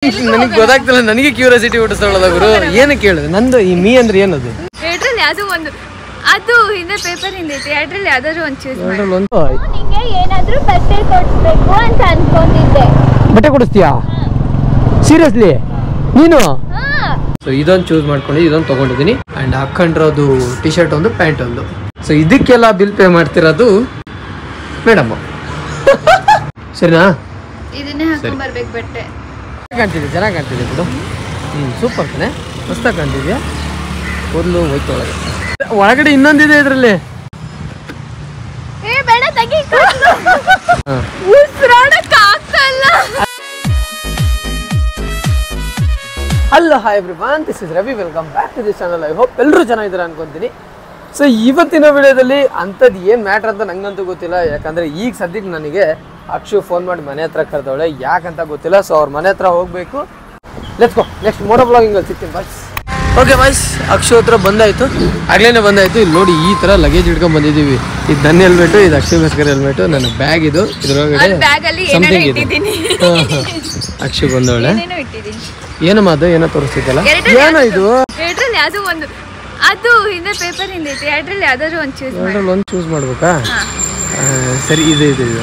ನನಗೆ ಗೊತ್ತಾಗ್ತಿಲ್ಲ, ನನಗೆ ಕ್ಯೂರಿಯಾಸಿಟಿ ಹುಟ್ಟಿಸ್ಕೊಳ್ಳೋದ ಗುರು. ಏನಕ್ಕೆ ಹೇಳು, ನಂದು ಈ ಮೀ ಅಂದ್ರೆ ಏನದು? ಎರಡರಲ್ಲಿ ಯಾವ್ದು ಒಂದು, ಅದು ಹಿಂದೆ ಪೇಪರ್ ಹಿಂದೈತಿ, ಎರಡರಲ್ಲಿ ಯಾವ್ದಾದ್ರು ಒಂದು ಚೂಸ್ ಮಾಡಿ. ನಿಂಗೆ ಏನಾದ್ರೂ ಬಟ್ಟೆ ಕೊಡಿಸ್ಬೇಕು ಅಂತ ಅನ್ಕೊಂಡಿದ್ದೆ. ಬಟ್ಟೆ ಕೊಡಿಸ್ತೀಯಾ? ಸೀರಿಯಸ್ಲಿ ನೀನು? ಸೊ ಇದೊಂದು ಚೂಸ್ ಮಾಡ್ಕೊಂಡು ಇದೊಂದು ತಗೊಂಡಿದ್ದೀನಿ. ಅಂಡ್ ಹಾಕೊಂಡಿರೋದು ಟಿ ಶರ್ಟ್ ಒಂದು, ಪ್ಯಾಂಟ್ ಒಂದು. ಸೊ ಇದಕ್ಕೆಲ್ಲ ಬಿಲ್ ಪೇ ಮಾಡ್ತಿರೋದು ಮೇಡಮ್. ಸರಿನಾ? ಇದನ್ನೇ ಹಾಕೊಂಡ್ ಬರ್ಬೇಕು ಬಟ್ಟೆ. ಕಾಣ್ತಿದೆ, ಚೆನ್ನಾಗಿ ಕಾಣ್ತಿದೆ ಬಿಡು. ಸೂಪರ್ ತಾನೆ, ಮಸ್ತಾಗಿ ಕಾಣ್ತಿದ್ಯಾ. ಕೂದಲು ಹೋಯ್ತು ಒಳಗೆ. ಒಳಗಡೆ ಇನ್ನೊಂದಿದೆ ಇದರಲ್ಲಿ. ಬೇಡ ತೆಗಿ. Hello hi everyone, this is Ravi. Welcome back to this channel. I hope ಎಲ್ಲರೂ ಚೆನ್ನಾಗಿದ್ದಾರೆ ಅನ್ಕೊಂತೀನಿ. ಸೊ ಇವತ್ತಿನ ವಿಡಿಯೋದಲ್ಲಿ ಅಂಥದ್ದು ಏನು ಮ್ಯಾಟ್ರ್ ಅಂತ ನಂಗಂತೂ ಗೊತ್ತಿಲ್ಲ. ಯಾಕಂದರೆ ಈಗ ಸದ್ಯಕ್ಕೆ ನನಗೆ ಅಕ್ಷು ಫೋನ್ ಮಾಡಿ ಮನೆ ಹತ್ರ ಕರೆದವಳೆ. ಯಾಕಂತ ಗೊತ್ತಿಲ್ಲ. ಸೊ ಅವ್ರ ಮನೆ ಹತ್ರ ಹೋಗಬೇಕು. Let's go. ನೆಕ್ಸ್ಟ್ ಮೋಟೋ ಬ್ಲಾಗಿಂಗಲ್ಲಿ ಸಿಗ್ತೀನಿ ಬಾಯ್ಸ್. ಓಕೆ ಬಾಯ್ಸ್, ಅಕ್ಷು ಹತ್ರ ಬಂದಾಯಿತು, ಆಗ್ಲೇ ಬಂದಾಯಿತು. ಇಲ್ಲಿ ನೋಡಿ, ಈ ಥರ ಲಗೇಜ್ ಹಿಡ್ಕೊಂಡು ಬಂದಿದ್ದೀವಿ. ಇದು ನನ್ನ ಹೆಲ್ಮೆಟು, ಇದು ಅಕ್ಷುಗೋಸ್ಕರ ಹೆಲ್ಮೆಟು, ನನ್ನ ಬ್ಯಾಗ್ ಇದು. ಇದ್ರೊಳಗಡೆ ಸಮಥಿಂಗ್ ಇದೆ. ಅಕ್ಷು ಬಂದವಳೆ. ಏನಮ್ಮ ಅದು ಏನೋ ತೋರಿಸ್ತಿದ್ದಲ್ಲ, ಏನೋ ಇದು? ಎರಡರಲ್ಲಿ ಯಾವ್ದು ಒಂದು, ಅದು ಹಿಂದೆ ಪೇಪರ್ ಹಿಂದೈತಿ, ಎರಡರಲ್ಲಿ ಯಾವ್ದಾದ್ರು ಒಂದು ಚೂಸ್ ಮಾಡಿ. ಎರಡರಲ್ಲಿ ಒಂದು ಚೂಸ್ ಮಾಡ್ಬೇಕಾ? ಸರಿ, ಇದು ಇದು ಇದು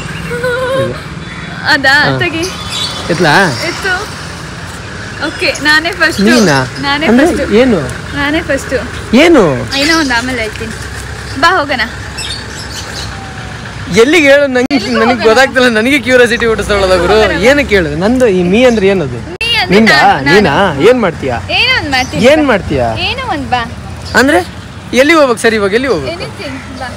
ಅದಾ ತೆಗಿ. ಎತ್ಲಾ? ಎತ್ತು. ಓಕೆ, ನಾನೇ ಫಸ್ಟ್. ನೀನಾ? ನಾನೇ ಅಂದ್ರೆ ಫಸ್ಟ್. ಏನು? ನಾನೇ ಫಸ್ಟ್. ಏನು? ಏನೋ ಒಂದು ಆಮೇಲೆ ಹೇಳ್ತೀನಿ. ಬಾ ಹೋಗೋಣ. ಎಲ್ಲಿಗೆ ಹೇಳು? ನನಗೆ ಗೊತ್ತಾಗ್ತಿಲ್ಲ, ನನಗೆ ಕ್ಯೂರಿಯಾಸಿಟಿ ಹುಟ್ಟಿಸ್ಕೊಳ್ಳೋದ ಗುರು. ಏನಕ್ಕೆ ಹೇಳು, ನಂದು ಈ ಮೀ ಅಂದ್ರೆ ಏನದು? ನಿಂದ? ನೀನಾ? ಏನ್ ಮಾಡ್ತೀಯಾ? ಏನೋ ಒಂದು ಮಾಡ್ತೀನಿ. ಏನ್ ಮಾಡ್ತೀಯಾ? ಏನೋ ಒಂದು ಬಾ. ಅಂದ್ರೆ ಎಲ್ಲಿಗೆ ಹೋಗ್ಬೇಕು? ಸರಿ, ಇವಾಗ ಎಲ್ಲಿ ಹೋಗ್ಬೇಕು? ಎನಿಥಿಂಗ್ ಬಾ.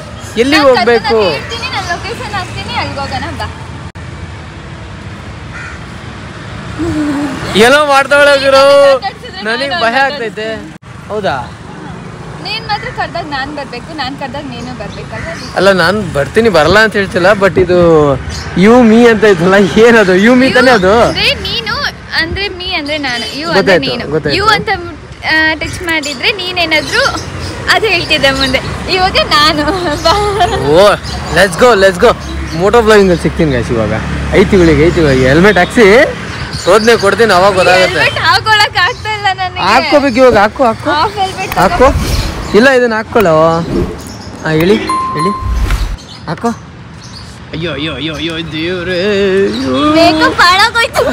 ಎಲ್ಲಿಗೆ ಹೋಗ್ಬೇಕು? ಹೇಳ್ತೀನಿ, ನಾನು ಲೊಕೇಶನ್ ಹಾಕ್ತೀನಿ, ಅಲ್ಲಿಗೆ ಹೋಗೋಣ ಬಾ. ಏನೋ ಮಾಡ್ತಾವಳ ಗುರು, ನನಗೆ ಭಯ ಆಗ್ತೈತೆ. ಹೌದಾ? ನೀನ್ ಮಾತ್ರ ಕರ್ದಾಗ ನಾನ್ ಬರ್ಬೇಕು, ನಾನ್ ಕರ್ದಾಗ ನೀನು ಬರ್ಬೇಕಲ್ಲ. ಅಲ್ಲ, ನಾನು ಬರ್ತೀನಿ, ಬರಲ್ಲ ಅಂತ ಹೇಳ್ತಿಲ್ಲ. ಬಟ್ ಇದು ಯು ಮೀ ಅಂತ ಐತಲ್ಲ, ಏನದು? ಯು ಮೀ ತಾನೇ ಅದು? ನೀನು ಅಂದ್ರೆ ಮೀ ಅಂದ್ರೆ ನಾನು, ಯು ಅಂದ್ರೆ ನೀನು. ಯು ಅಂತ ಟಚ್ ಮಾಡಿದ್ರೆ ನೀನೇನಾದ್ರು ಅದು ಹೇಳ್ತಿದ್ದೆ ಮುಂದೆ. ಇವಾಗ ನಾನು. Oh, let's go let's go. Moto vlogging ಅಲ್ಲಿ ಸಿಗ್ತೀನಿ ಗೈಸ್. ಇವಾಗ ಐತಿ ಹೆಲ್ಮೆಟ್ ಹಾಕ್ಸಿ ಶೋಧನೆ ಕೊಡ್ತೀನಿ, ಅವಾಗ ಗೊತ್ತಾಗುತ್ತೆ. ಹಾಕೊಳಕ್ ಆಗ್ತಾ ಇಲ್ಲ ನನಗೆ. ಹಾಕೋಬೇಕು ಇವಾಗ. ಹಾಕೋ ಹಾಕೋ ಹಾಕೋ. ಇಲ್ಲ, ಇದನ್ನ ಹಾಕೊಳ್ಳೋ. ಹೇಳಿ ಹೇಳಿ, ಹಾಕೋ. ಅಯ್ಯೋ ಅಯ್ಯೋ ಅಯ್ಯೋ ಅಯ್ಯೋ ದೇವ್ರೇ, ಮೇಕಪ್ ಹಾಳಾಗೋಯ್ತು.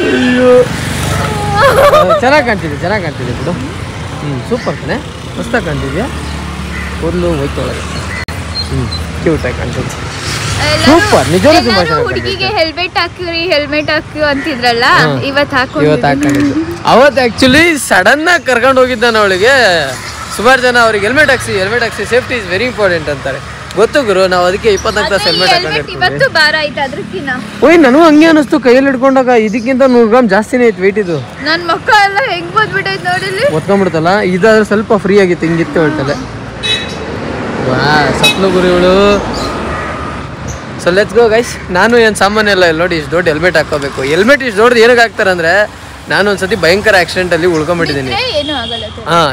ಅಯ್ಯೋ. ಚೆನ್ನಾಗಿ ಕಾಣ್ತಿದೆ ಬಿಡು. ಸೂಪರ್ ತಾನೆ, ಮಸ್ತಾಗಿ ಕಾಣ್ತಿದ್ಯಾ. ಕೂದಲು ಹೋಯ್ತು ಒಳಗೆ. ಕ್ಯೂಟಾಗಿ ಕಾಣ್ತಿದ್ದೆ. ಸೂಪರ್, ನಿಜವಾಗ್ಲೂ ತುಂಬಾ ಚೆನ್ನಾಗಿ. ಹುಡುಗಿಗೆ ಹೆಲ್ಮೆಟ್ ಹಾಕಿ ಅಂತಿದ್ರಲ್ಲ, ಇವತ್ತು ಹಾಕೊಂಡಿದ್ದು. ಅವತ್ತು ಆಕ್ಚುಲಿ ಸಡನ್ ಆಗಿ ಕರ್ಕೊಂಡು ಹೋಗಿದ್ದಾನೆ ಅವಳಿಗೆ. ಸುಮಾರು ಜನ ಅವ್ರಿಗೆ ಹೆಲ್ಮೆಟ್ ಹಾಕ್ಸಿ ಸೇಫ್ಟಿ ಇಸ್ ವೆರಿ ಇಂಪಾರ್ಟೆಂಟ್ ಅಂತಾರೆ. ಗೊತ್ತು ಗುರು, ನಾವು ಅದಕ್ಕೆ 24 ತಾಸು ಹೆಲ್ಮೆಟ್ ಹಾಕೊಂಡಿರ್ತೀವಿ. ಇವತ್ತು ಭಾರ ಆಯ್ತು ಅದಕ್ಕಿನ್ನ. ಓಯ್, ನನಗೂ ಹಂಗೆ ಅನಿಸ್ತು. ಕೈಯಲ್ಲಿ ಹಿಡ್ಕೊಂಡಾಗ ಇದಕ್ಕಿಂತ 100 ಗ್ರಾಮ್ ಜಾಸ್ತಿನೇ ಐತೆ ವೆಯ್ಟ್. ಇದು ನನ್ ಮಕ್ಕ ಎಲ್ಲ ಹೆಂಗ್ ಬಂದ್ಬಿಟ್ಟೈತೆ ನೋಡಿಲ್ಲಿ. ಒತ್ಕೊಂಡ್ಬಿಡ್ತಲ್ಲ. ಇದಾದ್ರೆ ಸ್ವಲ್ಪ ಫ್ರೀ ಆಗಿತ್ತು, ಹಿಂಗಿತ್ತು ಹೇಳ್ತದೆ. ವಾ, ಸತ್ಲು ಗುರು ಇವಳು. So let's go guys. ನಾನು ಏನು ಸಾಮಾನ್ಯ ಇಲ್ಲ, ಇಲ್ಲಿ ನೋಡಿ, ಇಷ್ಟು ದೊಡ್ಡ ಹೆಲ್ಮೆಟ್ ಹಾಕೋಬೇಕು. ಹೆಲ್ಮೆಟ್ ಇಷ್ಟು ದೊಡ್ಡದು ಏನಕ್ಕೆ ಹಾಕ್ತಾರೆ ಅಂದರೆ, ನಾನು ಒಂದ್ಸತಿ ಭಯಂಕರ ಆಕ್ಸಿಡೆಂಟಲ್ಲಿ ಉಳ್ಕೊಂಬಿಟ್ಟಿದ್ದೀನಿ.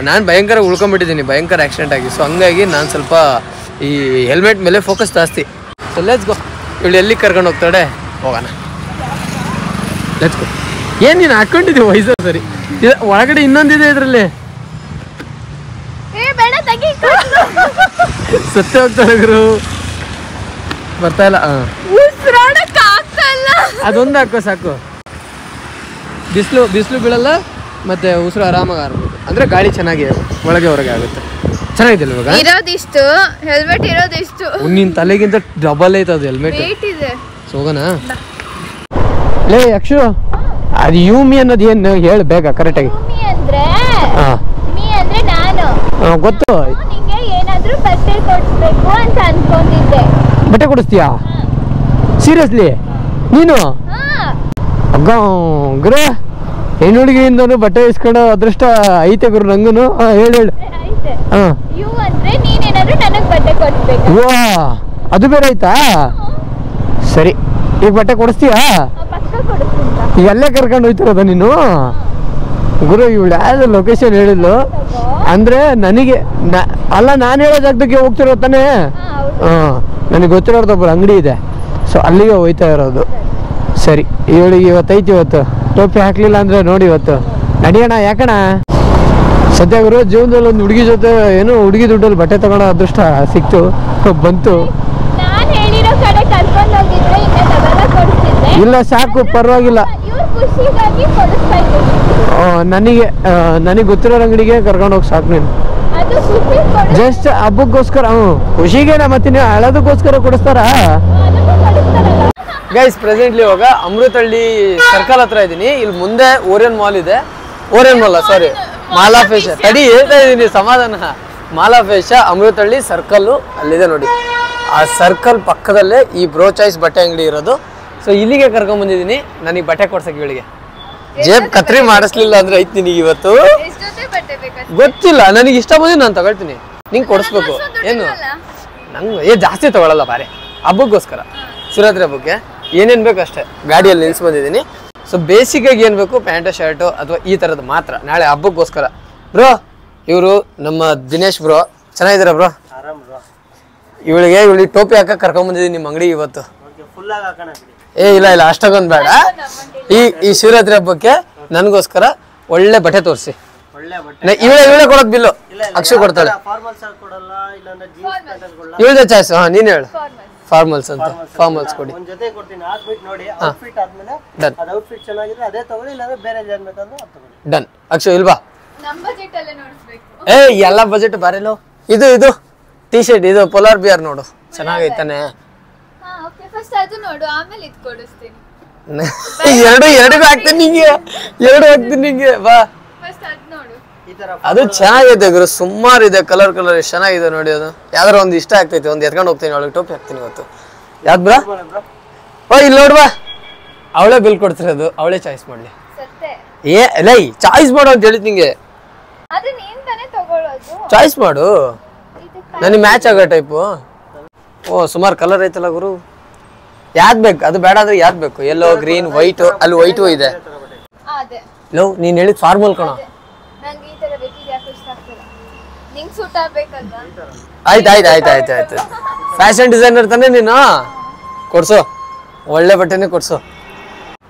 ನಾನು ಭಯಂಕರ ಉಳ್ಕೊಂಬಿಟ್ಟಿದ್ದೀನಿ, ಭಯಂಕರ ಆಕ್ಸಿಡೆಂಟ್ ಆಗಿ. ಸೊ ಹಂಗಾಗಿ ನಾನು ಸ್ವಲ್ಪ ಈ ಹೆಲ್ಮೆಟ್ ಮೇಲೆ ಫೋಕಸ್ ಜಾಸ್ತಿ. So let's go. ಇವಳು ಎಲ್ಲಿಗೆ ಕರ್ಕೊಂಡು ಹೋಗ್ತಾಳೆ, ಹೋಗೋಣ. Let's go. ಏನು ನೀನು ಹಾಕ್ಕೊಂಡಿದ್ದೀವಿ ವಯಸ್ಸು? ಸರಿ, ಒಳಗಡೆ ಇನ್ನೊಂದಿದೆ ಇದರಲ್ಲಿ. ಸತ್ಯ ಹೋಗ್ತಾಳೆ ಗುರು, ಬರ್ತಾ ಇಲ್ಲ. ಅದೊಂದು ಹಾಕೋ ಸಾಕು. ಬಿಸಿಲು ಬೀಳಲ್ಲ, ಮತ್ತೆ ಉಸಿರು ಆರಾಮಾಗಿ ಆರ್ಬೋದು. ಅಂದ್ರೆ ಗಾಳಿ ಚೆನ್ನಾಗಿ ಒಳಗೆ ಹೊರಗೆ ಆಗುತ್ತೆ. ಚೆನ್ನಾಗಿದೆ ಇವಾಗ. ಇರೋದಿಷ್ಟು ಹೆಲ್ಮೆಟ್, ಇರೋದಿಷ್ಟು ನಿನ್ನ ತಲೆಗಿಂತ ಡಬಲ್ ಐತೆ ಅದು ಹೆಲ್ಮೆಟ್. ಇದೆ. ಹೋಗೋಣ. ಲೇ ಅಕ್ಷು, ಅದು ಯು ಮೀ ಅನ್ನೋದು ಏನು ಹೇಳಿ ಬೇಗ ಕರೆಕ್ಟಾಗಿ. ಮೀ ಅಂದ್ರೆ ನಾನು. ಗೊತ್ತು. ನಿಂಗೆ ಏನಾದ್ರೂ ಬಟ್ಟೆ ಕೊಡಿಸ್ಬೇಕು ಅಂತ ಅನ್ಕೊಂಡಿದ್ದೆ. ಬಟ್ಟೆ ಕೊಡಿಸ್ತೀಯಾ? ಸೀರಿಯಸ್ಲಿ ನೀನು? ಗುರು, ಹೆಣ್ಣು ಹುಡುಗಿಯಿಂದನು ಬಟ್ಟೆ ಇಸ್ಕೊಳ್ಳೋ ಅದೃಷ್ಟ ಐತೆ ಗುರು ನಂಗೂನು. ಹೇಳು. ಯು ಅಂದ್ರೆ ನೀನೇನಾದ್ರೂ ನನಗ್ ಬಟ್ಟೆ ಕೊಡಿಸ್ಬೇಕು. ವಾ, ಅದು ಬೇರೆ ಆಯ್ತಾ? ಸರಿ, ಈಗ ಬಟ್ಟೆ ಕೊಡಿಸ್ತೀಯಾ? ಪಕ್ಕ ಕೊಡಿಸ್ತೀನಿ. ಈಗ ಅಲ್ಲೇ ಕರ್ಕೊಂಡು ಹೋಯ್ತಿರೋದ ನೀನು? ಗುರು, ಇವಳು ಯಾವ್ದು ಲೊಕೇಶನ್ ಹೇಳಿದ್ಲು ಅಂದ್ರೆ ನನಗೆ ಅಲ್ಲ, ನಾನು ಹೇಳೋ ಜಾಗಕ್ಕೆ ಹೋಗ್ತಿರೋ ತಾನೇ. ನನಗೆ ಗೊತ್ತಿರೋದೊಬ್ಬರು ಅಂಗಡಿ ಇದೆ. ಸೊ ಅಲ್ಲಿಗೆ ಹೋಯ್ತಾ ಇರೋದು. ಸರಿ ಇವಳಿಗೆ ಇವತ್ತೈತಿ ಇವತ್ತು ಟೋಪಿ ಹಾಕ್ಲಿಲ್ಲ ಅಂದ್ರೆ ನೋಡಿ ಇವತ್ತು ನಡಿಯೋಣ ಯಾಕಣ ಸದ್ಯ ಗುರು ಜೀವನದಲ್ಲಿ ಒಂದು ಹುಡುಗಿ ಜೊತೆ ಏನು ಹುಡುಗಿ ದುಡ್ಡಲ್ಲಿ ಬಟ್ಟೆ ತಗೊಳ್ಳೋ ಅದೃಷ್ಟ ಸಿಕ್ತು ಬಂತು. ನಾನ್ ಹೇಳಿರೋ ಕಡೆ ಕರ್ಕೊಂಡು ಹೋಗಿದ್ರೆ ಇನ್ನೇ ಡಬಲ್ ಕೊಡ್ತಿದ್ದೆ. ಇಲ್ಲ ಸಾಕು ಪರವಾಗಿಲ್ಲ. ಇವ್ರ ಖುಷಿಗಾಗಿ ಕೊಡಿಸ್ತಾ ಇದ್ದೀನಿ. ನನಗೆ ಗೊತ್ತಿರೋ ಅಂಗಡಿಗೆ ಕರ್ಕೊಂಡು ಹೋಗಿ ಸಾಕು ನೀನು. ಅದು ಖುಷಿ ಜಸ್ಟ್ ಹಬ್ಬಕ್ಕೋಸ್ಕರ ಖುಷಿಗೇನ ಮತ್ತೆ ನೀವು ಹಳದಕ್ಕೋಸ್ಕರ ಕೊಡಿಸ್ತಾರಾ? ಗೈಸ್ ಪ್ರೆಸೆಂಟ್ಲಿ ಇವಾಗ ಅಮೃತಹಳ್ಳಿ ಸರ್ಕಲ್ ಹತ್ರ ಇದ್ದೀನಿ. ಇಲ್ಲಿ ಮುಂದೆ ಓರಿಯನ್ ಮಾಲ್ ಇದೆ. ಓರಿಯನ್ ಮಾಲ್ ಸಾರಿ ಮಾಲಾಫೇಶ ತಡಿ ಹೇಳ್ತಾ ಇದ್ದೀನಿ ಸಮಾಧಾನ. ಮಾಲಾಫೇಶ ಅಮೃತಹಳ್ಳಿ ಸರ್ಕಲ್ಲು ಅಲ್ಲಿದೆ ನೋಡಿ. ಆ ಸರ್ಕಲ್ ಪಕ್ಕದಲ್ಲೇ ಈ ಬ್ರೋ ಚಾಯ್ಸ್ ಬಟ್ಟೆ ಅಂಗಡಿ ಇರೋದು. ಸೊ ಇಲ್ಲಿಗೆ ಕರ್ಕೊಂಡ್ ಬಂದಿದ್ದೀನಿ ನನಗೆ ಬಟ್ಟೆ ಕೊಡ್ಸಕ್ಕೆ. ಇವಳಿಗೆ ಜೇಬ್ ಕತ್ರಿ ಮಾಡಿಸ್ಲಿಲ್ಲ ಅಂದ್ರೆ ಐತಿ ನಿನಗೆ ಇವತ್ತು ಗೊತ್ತಿಲ್ಲ. ನನಗೆ ಇಷ್ಟ ಬಂದು ನಾನು ತಗೊಳ್ತೀನಿ, ನಿಂಗೆ ಕೊಡಿಸ್ಬೇಕು. ಏನು ನಂಗೆ ಜಾಸ್ತಿ ತಗೊಳ್ಳಲ್ಲ ಬಾರೆ, ಹಬ್ಬಕ್ಕೋಸ್ಕರ ಶಿವರಾತ್ರಿ ಹಬ್ಬಕ್ಕೆ ಏನೇನು ಬೇಕು ಅಷ್ಟೇ ಗಾಡಿಯಲ್ಲಿ ನಿಲ್ಸಿ ಬಂದಿದ್ದೀನಿ. ಸೊ ಬೇಸಿಕಾಗಿ ಏನು ಬೇಕು ಪ್ಯಾಂಟು ಶರ್ಟು ಅಥವಾ ಈ ಥರದ್ದು ಮಾತ್ರ ನಾಳೆ ಹಬ್ಬಕ್ಕೋಸ್ಕರ. ಬ್ರೋ ಇವರು ನಮ್ಮ ದಿನೇಶ್ ಬ್ರೋ, ಚೆನ್ನಾಗಿದ್ದೀರಾ ಬ್ರೋ? ಇವಳಿಗೆ ಟೋಪಿ ಹಾಕಕ್ಕೆ ಕರ್ಕೊಂಡ್ಬಂದಿದ್ದೀನಿ ನಿಮ್ಮ ಅಂಗಡಿ ಇವತ್ತು. ಇಲ್ಲ ಅಷ್ಟೊಂದು ಬೇಡ. ಈ ಶಿವರಾತ್ರಿ ಹಬ್ಬಕ್ಕೆ ನನಗೋಸ್ಕರ ಒಳ್ಳೆ ಬಟ್ಟೆ ತೋರಿಸಿ. ಇವಳೇ ಕೊಡೋದು ಬಿಲ್ಲು, ಅಕ್ಷು ಕೊಡ್ತಾಳೆ. ಇವಳದೇ ಚಾಯ್ಸ್. ನೀನ್ ಹೇಳು. ಫಾರ್ಮಲ್ಸ್ ಅಂತ ಫಾರ್ಮಲ್ಸ್ ಕೊಡಿ. ಡನ್ ಅಕ್ಷು ಇಲ್ವಾ? ಎಲ್ಲ ಬಜೆಟ್ ಬಾರಿಲೋ. ಇದು ಟಿ ಶರ್ಟ್ ಇದು ಪೋಲಾರ್ ಬಿಯರ್ ನೋಡು ಚೆನ್ನಾಗೈತಾನೆ. ಎರಡು ಹಾಕ್ತೀನಿ ನಿಂಗೆ ಬಾ. ಅದು ಚೆನ್ನಾಗೈತೆ ಗುರು, ಸುಮಾರು ಇದೆ. ಕಲರ್ ಎಷ್ಟು ಚೆನ್ನಾಗಿದೆ ನೋಡಿ. ಅದು ಯಾವ್ದಾರ ಒಂದು ಇಷ್ಟ ಆಗ್ತೈತೆ, ಒಂದು ಎತ್ಕೊಂಡು ಹೋಗ್ತೀನಿ. ಅವಳಿಗೆ ಟೋಪಿ ಹಾಕ್ತೀನಿ ಇವತ್ತು. ಯಾವ್ದು ಬ್ರಾ? ಇಲ್ಲಿ ನೋಡ್ಬಾ, ಅವಳೇ ಬಿಲ್ ಕೊಡ್ತಿರೋದು, ಅವಳೇ ಚಾಯ್ಸ್ ಮಾಡ್ಲಿ. ಚಾಯ್ಸ್ ಮಾಡು ಅಂತ ಹೇಳಿದ್ ನಿಂಗೆ. ಚಾಯ್ಸ್ ಮಾಡು, ನನಗೆ ಮ್ಯಾಚ್ ಆಗೋ ಟೈಪು. ಸುಮಾರು ಕಲರ್ ಐತಲ್ಲ ಗುರು. ಯಾವ್ದು ಬೇಕು? ಅದು ಬೇಡ ಅಂದ್ರೆ ಯಾವ್ದು ಬೇಕು? ಎಲ್ಲೋ ಗ್ರೀನ್ ವೈಟು, ಅಲ್ಲಿ ವೈಟು ಇದೆ. ನೀನ್ ಹೇಳಿದ್ ಫಾರ್ಮಲ್ ಕಣ. ಆಯ್ತು ಫ್ಯಾಷನ್ ಡಿಸೈನರ್ ತಾನೆ ನೀನು. ಕೊಡ್ಸು, ಒಳ್ಳೆ ಬಟ್ಟೆನೆ ಕೊಡ್ಸು,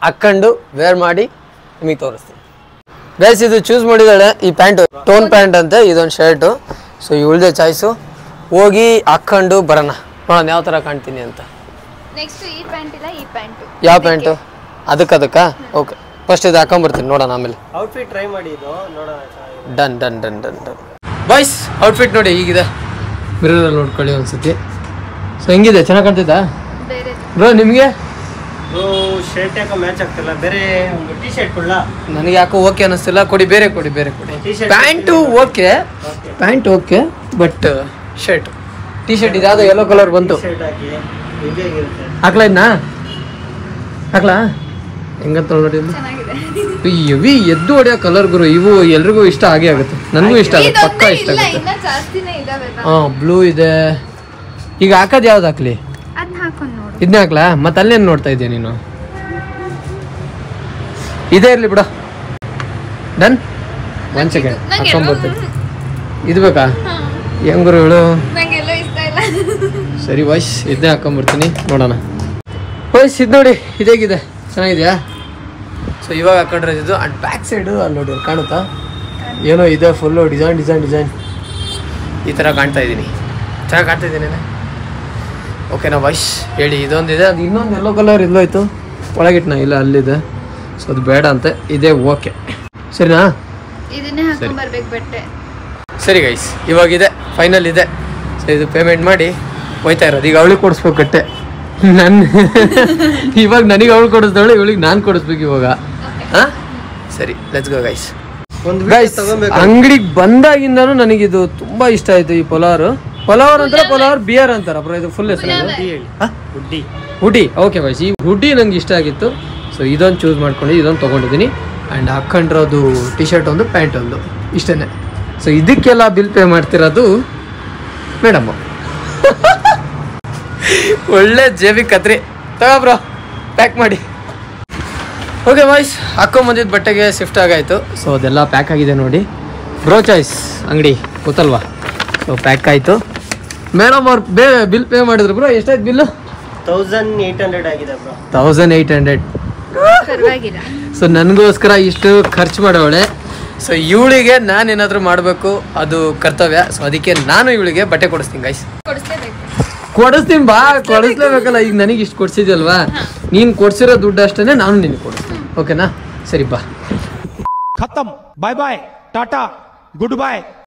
ಹಾಕೊಂಡು ವೇರ್ ಮಾಡಿ ನಿಮಗೆ ತೋರಿಸ್ತೀನಿ. ಬೇಸ್ ಇದು ಚೂಸ್ ಮಾಡಿದಾಳೆ. ಈ ಪ್ಯಾಂಟು ಟೋನ್ ಪ್ಯಾಂಟ್ ಅಂತೆ, ಇದೊಂದು ಶರ್ಟು. So ಇವಳದೇ choice. ಹೋಗಿ ಹಾಕೊಂಡು ಬರೋಣ, ನೋಡೋಣ ಯಾವ ಥರ ಕಾಣ್ತೀನಿ ಅಂತ. ಯಾವ ಪ್ಯಾಂಟು? ಅದಕ್ಕ ಓಕೆ, ಫಸ್ಟ್ ಇದು ಹಾಕೊಂಡ್ಬರ್ತೀನಿ, ನೋಡೋಣ ಆಮೇಲೆ. ಔಟ್ಫಿಟ್ ಟ್ರೈ ಮಾಡಿ ಡನ್. ಬಾಯ್ಸ್ ಔಟ್ಫಿಟ್ ನೋಡಿ ಹೀಗಿದೆ. ಮಿರರಲ್ಲಿ ನೋಡ್ಕೊಳ್ಳಿ ಒಂದ್ಸತಿ. ಸೊ ಹೆಂಗಿದೆ? ಚೆನ್ನಾಗಿ ಕಾಣ್ತಿದ್ದ ಬ್ರೋ ನಿಮಗೆ? ಶರ್ಟ್ ಯಾಕೋ ಮ್ಯಾಚ್ ಆಗ್ತಿಲ್ಲ, ಬೇರೆ ಒಂದು ಟಿ ಶರ್ಟ್ ಕೊಡ್ಲಾ? ನನಗೆ ಯಾಕೋ ಓಕೆ ಅನ್ನಿಸ್ತಿಲ್ಲ. ಕೊಡಿ ಬೇರೆ ಕೊಡಿ. Pant okay but shirt T shirt ಇದ್ಯಾವುದೋ ಯೆಲ್ಲೋ ಕಲರ್ ಬಂತು. ಹಾಕ್ಲಾ ಇದನ್ನ? ಹಾಕ್ಲಾ? ಹೆಂಗಂತ ನೋಡಿ. ಇವಿ ಎದ್ದು ಹೊಡೆಯೋ ಕಲರ್ ಗುರು. ಇವು ಎಲ್ರಿಗೂ ಇಷ್ಟ ಆಗೇ ಆಗುತ್ತೆ. ನನಗೂ ಇಷ್ಟ ಆಗುತ್ತೆ, ಪಕ್ಕ ಇಷ್ಟ ಆಗುತ್ತೆ. ಬ್ಲೂ ಇದೆ. ಈಗ ಹಾಕೋದು ಯಾವ್ದು ಹಾಕ್ಲಿ? ಇದನ್ನೇ ಹಾಕ್ಲಾ? ಮತ್ತೆ ಅಲ್ಲೇನು ನೋಡ್ತಾ ಇದೆಯಾ ನೀನು? ಇದೇ ಇರ್ಲಿ ಬಿಡ. ಡನ್. 1 ಸೆಕೆಂಡ್ ಹಾಕೊಂಡ್ಬರ್ತೀನಿ. ಇದು ಬೇಕಾ? ಹೆಂಗುರು ಹೇಳು. ಸರಿ ವಾಯ್ಸ್ ಇದನ್ನೇ ಹಾಕೊಂಡ್ಬರ್ತೀನಿ, ನೋಡೋಣ. ವಾಯ್ಸ್ ಇದು ನೋಡಿ, ಇದೇಗಿದೆ, ಚೆನ್ನಾಗಿದೆಯಾ? ಸೊ ಇವಾಗ ಹಾಕೊಂಡ್ರೆ ಇದು. ಅಂಡ್ ಬ್ಯಾಕ್ ಸೈಡು ಅಲ್ಲಿ ನೋಡಿ ಕಾಣುತ್ತಾ? ಏನೋ ಇದೆ ಫುಲ್ಲು ಡಿಸೈನ್ ಈ ಥರ ಕಾಣ್ತಾ ಇದ್ದೀನಿ. ಚೆನ್ನಾಗಿ ಕಾಣ್ತಾ ಇದ್ದೀನಿ. ಓಕೆನಾ ವಾಯ್ಸ್ ಹೇಳಿ. ಇದೊಂದಿದೆ, ಅದು ಇನ್ನೊಂದು ಯೆಲ್ಲೋ ಕಲರ್ ಇಲ್ಲೋಯ್ತು ಒಳಗಿಟ್ನ. ಇಲ್ಲ ಅಲ್ಲಿದೆ. ಸೊ ಅದು ಬೇಡ ಅಂತೆ, ಇದೇ ಓಕೆ. ಸರಿನಾ? ಸರಿ ಗೈಸ್, ಇವಾಗಿದೆ ಫೈನಲ್ ಇದೆ. ಸೊ ಇದು ಪೇಮೆಂಟ್ ಮಾಡಿ ಹೋಯ್ತಾ ಇರೋದು. ಈಗ ಅವಳಿಗೆ ಕೊಡಿಸ್ಬೇಕು ಕಟ್ಟೆ. ಇವಾಗ ನನಗೆ ಅವಳು ಕೊಡಿಸ್ದವಳು, ಇವಳಿಗೆ ನಾನು ಕೊಡಿಸ್ಬೇಕು ಇವಾಗ. ಸರಿ ಲೆಟ್ಸ್ ಗೋ ಗೈಸ್. ಅಂಗಡಿಗೆ ಬಂದಾಗಿಂದನೂ ನನಗಿದು ತುಂಬಾ ಇಷ್ಟ ಆಯ್ತು. ಈ ಪೊಲಾರ್ ಅಂತಾರೆ, ಪೊಲಾರ್ ಬಿಯರ್ ಅಂತಾರ ಬ್ರೋ. ಇದು ಫುಲ್ ಹೆಸರು ಹುಡಿ. ಓಕೆ ಗೈಸ್, ಈ ಹುಡಿ ನಂಗೆ ಇಷ್ಟ ಆಗಿತ್ತು. ಸೊ ಇದೊಂದು ಚೂಸ್ ಮಾಡ್ಕೊಂಡು ಇದೊಂದು ತೊಗೊಂಡಿದ್ದೀನಿ. ಆ್ಯಂಡ್ ಹಾಕೊಂಡಿರೋದು ಟಿ ಶರ್ಟ್ ಒಂದು, ಪ್ಯಾಂಟ್ ಒಂದು, ಇಷ್ಟೇ. ಸೊ ಇದಕ್ಕೆಲ್ಲ ಬಿಲ್ ಪೇ ಮಾಡ್ತಿರೋದು ಮೇಡಮ್. ಒಳ್ಳೆ ಜೇಬಿ ಕತ್ರಿ ತಗೊಬ್ರೋ, ಪ್ಯಾಕ್ ಮಾಡಿ. ಓಕೆ ಬಾಯ್ಸ್, ಹಾಕೊಂಬಂದಿದ್ದು ಬಟ್ಟೆಗೆ ಶಿಫ್ಟ್ ಆಗಾಯಿತು. ಸೊ ಅದೆಲ್ಲ ಪ್ಯಾಕ್ ಆಗಿದೆ ನೋಡಿ. ಬ್ರೋ ಚಾಯ್ಸ್ ಅಂಗಡಿ ಗೊತ್ತಲ್ವಾ? ಸೊ ಪ್ಯಾಕ್ ಆಯಿತು. ಮೇಡಮ್ ಅವ್ರು ಬಿಲ್ ಪೇ ಮಾಡಿದ್ರು ಬ್ರೋ. ಎಷ್ಟಾಯ್ತು ಬಿಲ್ಲು? 1800 ಆಗಿದೆ ಬ್ರೋ. 1800 ಪರವಾಗಿಲ್ಲ. ಸೊ ನನಗೋಸ್ಕರ ಇಷ್ಟು ಖರ್ಚು ಮಾಡೋಳೆ. ಸೊ ಇವಳಿಗೆ ನಾನೇನಾದರೂ ಮಾಡಬೇಕು, ಅದು ಕರ್ತವ್ಯ. ಸೊ ಅದಕ್ಕೆ ನಾನು ಇವಳಿಗೆ ಬಟ್ಟೆ ಕೊಡಿಸ್ತೀನಿ ಗೈಸ್. ಕೊಡಿಸ್ತೀನಿ ಬಾ, ಕೊಡಿಸ್ಲೇಬೇಕಲ್ಲ. ಈಗ ನನಗೆ ಇಷ್ಟು ಕೊಡ್ಸಿದ್ಯಲ್ವಾ, ನೀನು ಕೊಡ್ಸಿರೋ ದುಡ್ಡು ಅಷ್ಟೇ ನಾನು ನಿನಗೆ ಕೊಡಿಸ್ತೀನಿ. ಓಕೆನಾ? ಸರಿ ಬಾ. ಖತಮ್. ಬಾಯ್ ಬಾಯ್, ಟಾಟಾ, ಗುಡ್ ಬಾಯ್.